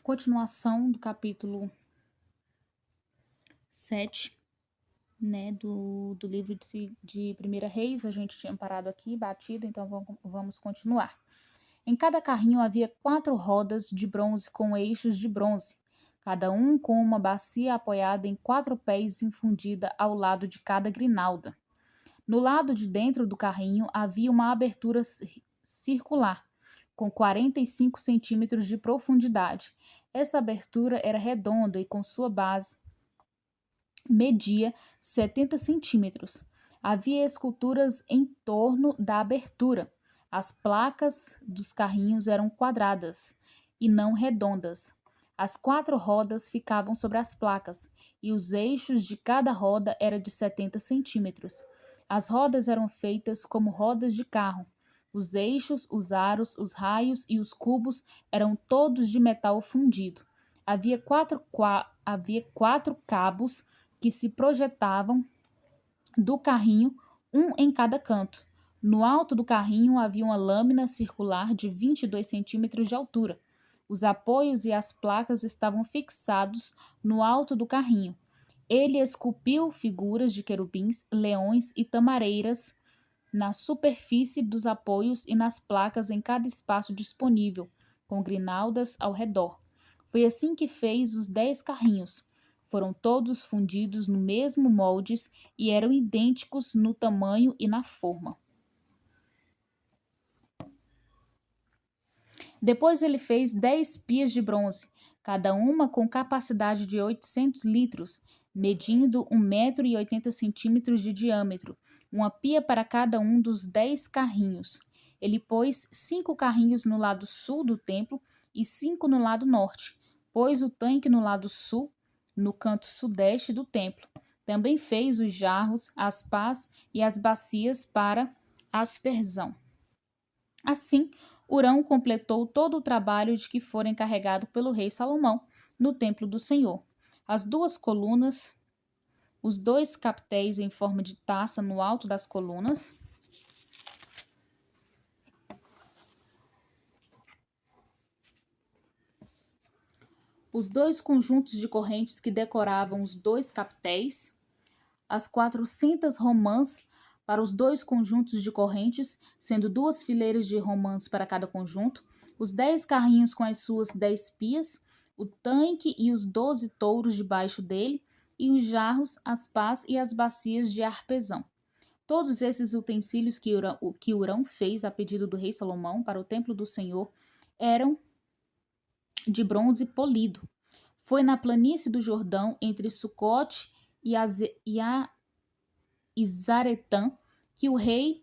continuação do capítulo 7, né, do livro de 1 Reis. A gente tinha parado aqui, batido, então vamos continuar. Em cada carrinho havia 4 rodas de bronze com eixos de bronze, cada um com uma bacia apoiada em 4 pés infundida ao lado de cada grinalda. No lado de dentro do carrinho havia uma abertura circular, com 45 centímetros de profundidade. Essa abertura era redonda e com sua base media 70 centímetros. Havia esculturas em torno da abertura. As placas dos carrinhos eram quadradas e não redondas. As 4 rodas ficavam sobre as placas e os eixos de cada roda eram de 70 centímetros. As rodas eram feitas como rodas de carro. Os eixos, os aros, os raios e os cubos eram todos de metal fundido. Havia quatro cabos que se projetavam do carrinho, um em cada canto. No alto do carrinho havia uma lâmina circular de 22 centímetros de altura. Os apoios e as placas estavam fixados no alto do carrinho. Ele esculpiu figuras de querubins, leões e tamareiras na superfície dos apoios e nas placas em cada espaço disponível, com grinaldas ao redor. Foi assim que fez os 10 carrinhos. Foram todos fundidos no mesmo moldes e eram idênticos no tamanho e na forma. Depois ele fez 10 pias de bronze, cada uma com capacidade de 800 litros, medindo 1,80 m de diâmetro, uma pia para cada um dos 10 carrinhos. Ele pôs 5 carrinhos no lado sul do templo e 5 no lado norte. Pôs o tanque no lado sul, no canto sudeste do templo. Também fez os jarros, as pás e as bacias para aspersão. Assim, Hurão completou todo o trabalho de que fora encarregado pelo rei Salomão no templo do Senhor. As 2 colunas, os 2 captéis em forma de taça no alto das colunas, os 2 conjuntos de correntes que decoravam os 2 captéis, as 400 romãs para os 2 conjuntos de correntes, sendo 2 fileiras de romãs para cada conjunto, os 10 carrinhos com as suas 10 pias, o tanque e os 12 touros debaixo dele, e os jarros, as pás e as bacias de arpesão. Todos esses utensílios que Hurão fez a pedido do rei Salomão para o templo do Senhor eram de bronze polido. Foi na planície do Jordão, entre Sucote e Zaretã, que o rei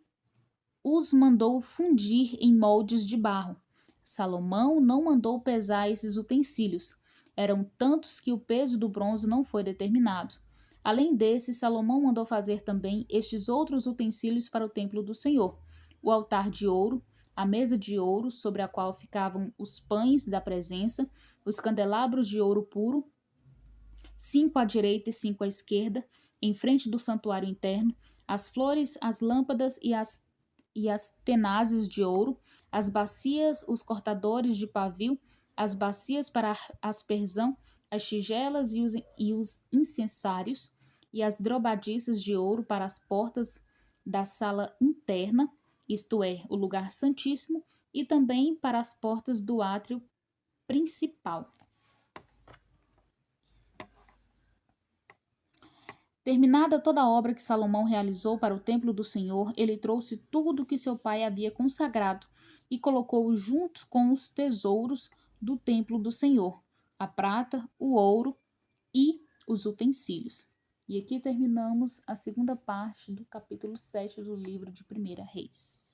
os mandou fundir em moldes de barro. Salomão não mandou pesar esses utensílios. Eram tantos que o peso do bronze não foi determinado. Além desses, Salomão mandou fazer também estes outros utensílios para o templo do Senhor: o altar de ouro, a mesa de ouro sobre a qual ficavam os pães da presença, os candelabros de ouro puro, 5 à direita e 5 à esquerda, em frente do santuário interno, as flores, as lâmpadas e as tenazes de ouro, as bacias, os cortadores de pavio, as bacias para aspersão, as tigelas e os incensários, e as drobadiças de ouro para as portas da sala interna, isto é, o lugar santíssimo, e também para as portas do átrio principal. Terminada toda a obra que Salomão realizou para o templo do Senhor, ele trouxe tudo que seu pai havia consagrado e colocou junto com os tesouros do templo do Senhor, a prata, o ouro e os utensílios. E aqui terminamos a segunda parte do capítulo 7 do livro de 1 Reis.